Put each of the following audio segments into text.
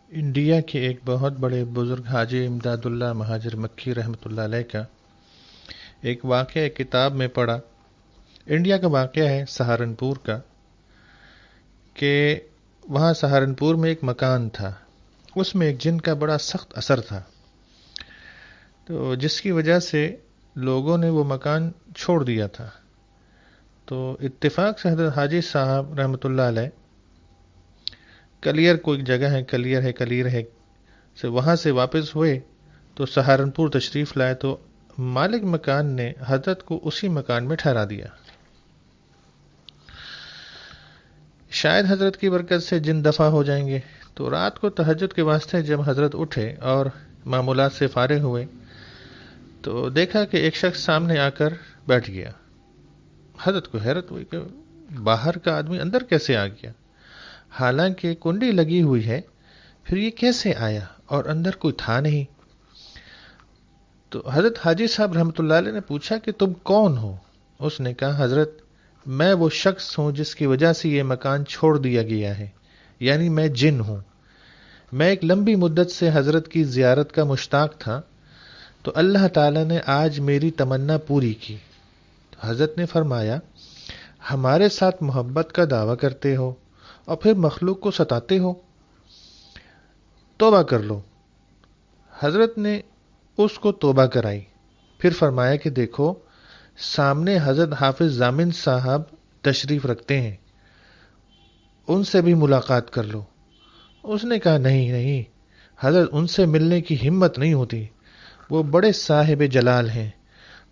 India کے ایک بہت بڑے بزرگ حاجی امداد اللہ مہاجر مکی رحمۃ اللہ علیہ کا ایک واقعہ ایک کتاب میں پڑھا. انڈیا کا واقعہ ہے سہارنپور کا، کہ وہاں سہارنپور میں ایک مکان تھا، اس میں ایک جن کا بڑا سخت اثر تھا، تو جس کی وجہ سے لوگوں نے وہ مکان چھوڑ دیا تھا. تو اتفاق سے حضرت حاجی صاحب رحمۃ اللہ علیہ کلیر کوئی جگہ ہے، کلیر ہے سے وہاں سے واپس ہوئے تو سہارنپور تشریف لائے، تو مالک مکان نے حضرت کو اسی مکان میں ٹھہرا دیا. شاید حضرت کی برکت سے جن دفع ہو جائیں گے. تو رات کو تہجد کے واسطے جب حضرت اٹھے اور معمولات سے فارغ ہوئے تو دیکھا کہ ایک شخص سامنے آ کر بیٹھ گیا. حضرت کو حیرت ہوئی کہ باہر کا آدمی اندر کیسے آ گیا، حالانکہ کنڈی لگی ہوئی ہے، پھر یہ کیسے آیا اور اندر کوئی تھا نہیں. تو حضرت حاجی صاحب رحمۃ اللہ علیہ نے پوچھا کہ تم کون ہو؟ اس نے کہا حضرت میں وہ شخص ہوں جس کی وجہ سے یہ مکان چھوڑ دیا گیا ہے، یعنی میں جن ہوں. میں ایک لمبی مدت سے حضرت کی زیارت کا مشتاق تھا، تو اللہ تعالیٰ نے آج میری تمنا پوری کی. تو حضرت نے فرمایا ہمارے ساتھ محبت کا دعویٰ کرتے ہو اور پھر مخلوق کو ستاتے ہو، توبہ کر لو. حضرت نے اس کو توبہ کرائی، پھر فرمایا کہ دیکھو سامنے حضرت حافظ ضامن صاحب تشریف رکھتے ہیں، ان سے بھی ملاقات کر لو. اس نے کہا نہیں حضرت، ان سے ملنے کی ہمت نہیں ہوتی، وہ بڑے صاحب جلال ہیں،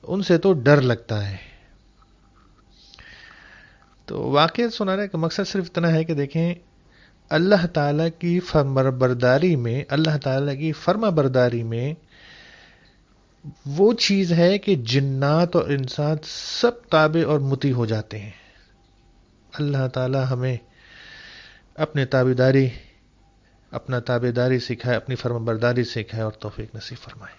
ان سے تو ڈر لگتا ہے. تو واقعہ سنانے کا مقصد صرف اتنا ہے کہ دیکھیں اللہ تعالیٰ کی فرما برداری میں وہ چیز ہے کہ جنات اور انسان سب تابع اور مطیع ہو جاتے ہیں. اللہ تعالیٰ ہمیں اپنا تابعداری سکھائے، اپنی فرما برداری سکھائے اور توفیق نصیب فرمائے.